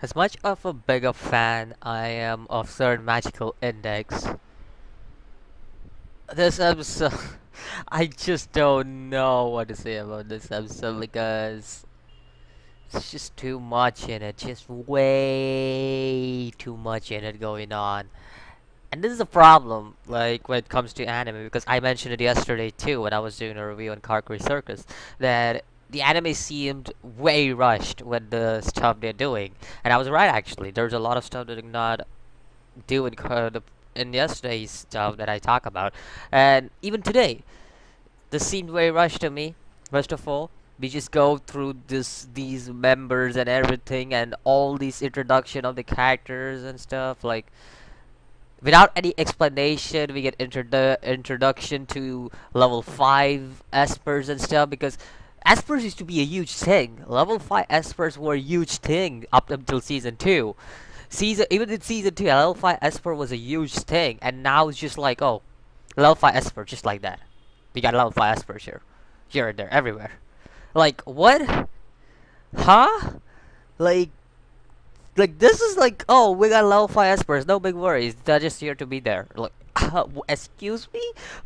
As much of a bigger fan I am of certain magical index, this episode, I just don't know what to say about this episode because it's just too much in it, just way too much in it going on. And this is a problem, like when it comes to anime, because I mentioned it yesterday too when I was doing a review on Karakuri Circus, that the anime seemed way rushed with the stuff they're doing, and I was right actually. There's a lot of stuff that they're not doing in yesterday's stuff that I talk about, and even today, this seemed very rushed to me. First of all, we just go through these members and everything, and all these introduction of the characters and stuff like without any explanation. We get introduction to level 5 espers and stuff because espers used to be a huge thing. Level 5 espers were a huge thing up until season 2. Even in season 2, level 5 esper was a huge thing, and now it's just like, oh, level 5 esper just like that. We got level 5 espers here and there, everywhere. Like, what? Huh? like like this is like, oh, we got level 5 espers, no big worries, they're just here to be there. Like, excuse me.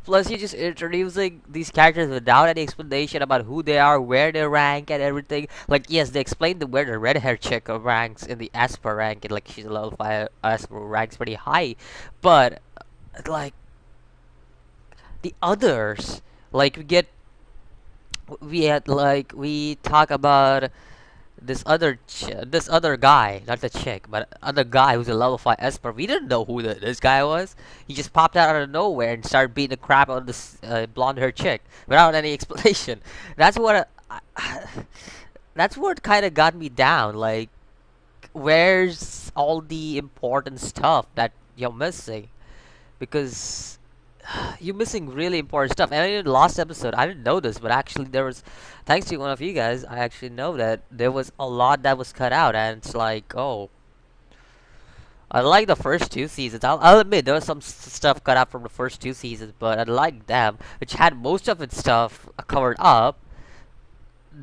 Plus you're just introducing these characters without any explanation about who they are, where they rank and everything. Like, yes, they explained where the red hair chick ranks in the esper rank, and like she's a level 5 esper, ranks pretty high. But like the others, like we talk about this other guy, not the chick, but other guy who's a level 5 esper. We didn't know who this guy was. He just popped out of nowhere and started beating the crap out of this blonde haired chick without any explanation. That's what that's what kind of got me down. Like, where's all the important stuff that you're missing? Because you're missing really important stuff. And in the last episode, I didn't know this, but actually there was, thanks to one of you guys, I actually know that there was a lot that was cut out, and it's like, oh, I like the first two seasons. I'll admit there was some stuff cut out from the first two seasons, but I like them, which had most of its stuff covered up.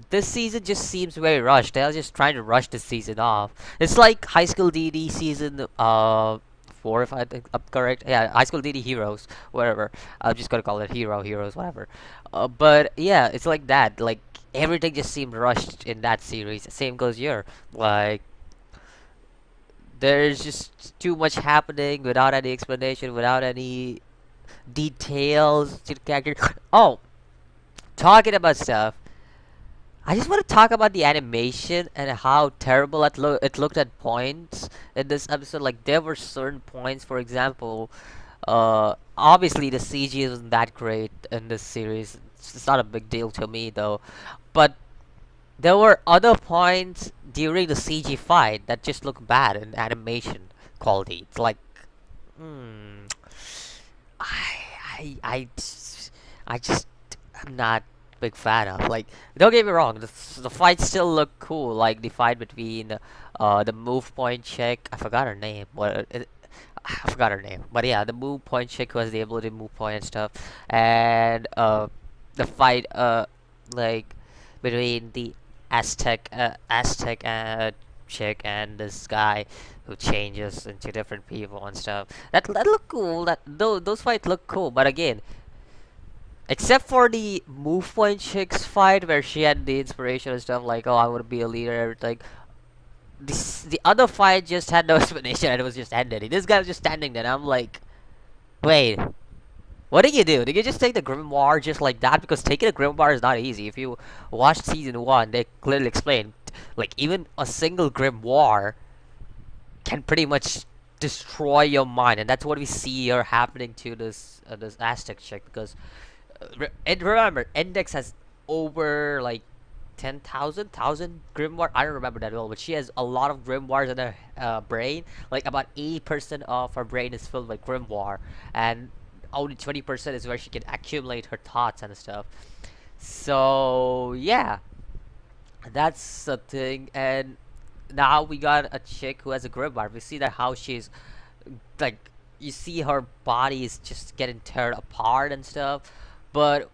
This season just seems very rushed. They're just trying to rush this season off. It's like High School DD season 4, if I think I'm correct. Yeah, High School DD Heroes, whatever. I'm just gonna call it Heroes, whatever. But yeah, it's like that. Like, everything just seemed rushed in that series. Same goes here. Like, there's just too much happening without any explanation, without any details to the character. Oh, talking about stuff. I just want to talk about the animation and how terrible it looked at points in this episode. Like, there were certain points, for example, obviously the CG isn't that great in this series. It's not a big deal to me though, but there were other points during the CG fight that just look bad in animation quality. It's like, hmm, I, I, I just am not big fan of. Like, don't get me wrong, the fights still look cool. Like the fight between the move point chick. I forgot her name. I forgot her name. But yeah, the move point chick who has the ability to move point and stuff, and the fight like between the Aztec chick and this guy who changes into different people and stuff. That look cool. Those fights look cool. But again, except for the move point chicks fight where she had the inspiration and stuff like, oh, I want to be a leader and everything. The other fight just had no explanation and it was just ended. This guy was just standing there. And I'm like, wait, what did you do? Did you just take the grimoire just like that? Because taking a grimoire is not easy. If you watch season 1, they clearly explain, like, even a single grimoire can pretty much destroy your mind, and that's what we see here happening to this Aztec chick. Because and remember, Index has over like 10,000 grimoire. I don't remember that well, but she has a lot of grimoires in her brain. Like, about 80% of her brain is filled with grimoire, and only 20% is where she can accumulate her thoughts and stuff. So yeah, that's the thing. And now we got a chick who has a grimoire. We see that how she's like, you see her body is just getting torn apart and stuff. But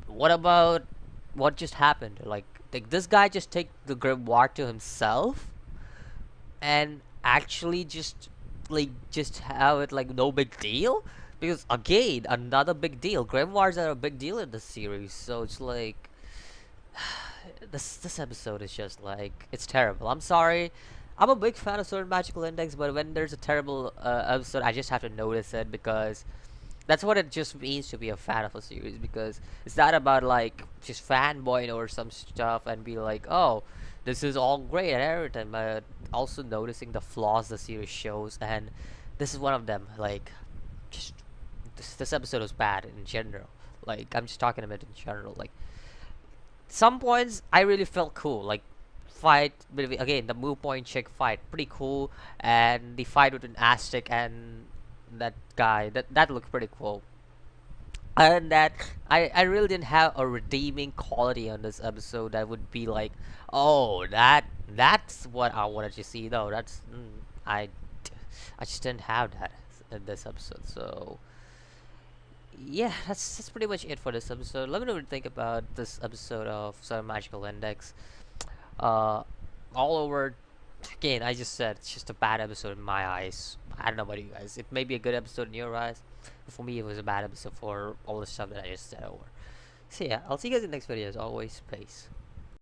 what about what just happened? Like, did this guy just take the grimoire to himself? and actually just have it like no big deal, because again another big deal, grimoires are a big deal in the series, so it's like this episode is just like, it's terrible. I'm sorry. I'm a big fan of certain magical index, but when there's a terrible episode, I just have to notice it, because that's what it just means to be a fan of a series. Because it's not about like just fanboying over some stuff and be like, oh, this is all great and everything, but also noticing the flaws the series shows, and this is one of them. Like, just this episode was bad in general. Like, I'm just talking about it in general. Like, some points I really felt cool. Like, fight between, again, the move point chick fight, pretty cool, and the fight between Aztec and that guy, that looked pretty cool. And that, I really didn't have a redeeming quality on this episode that would be like, oh, that's what I wanted to see. No, I I just didn't have that in this episode. So yeah, that's pretty much it for this episode. Let me know what you think about this episode of Sun Magical Index. Uh, all over. Again, I just said it's just a bad episode in my eyes. I don't know about you guys. It may be a good episode in your eyes. But for me, it was a bad episode for all the stuff that I just said over. So yeah, I'll see you guys in the next video. As always, peace.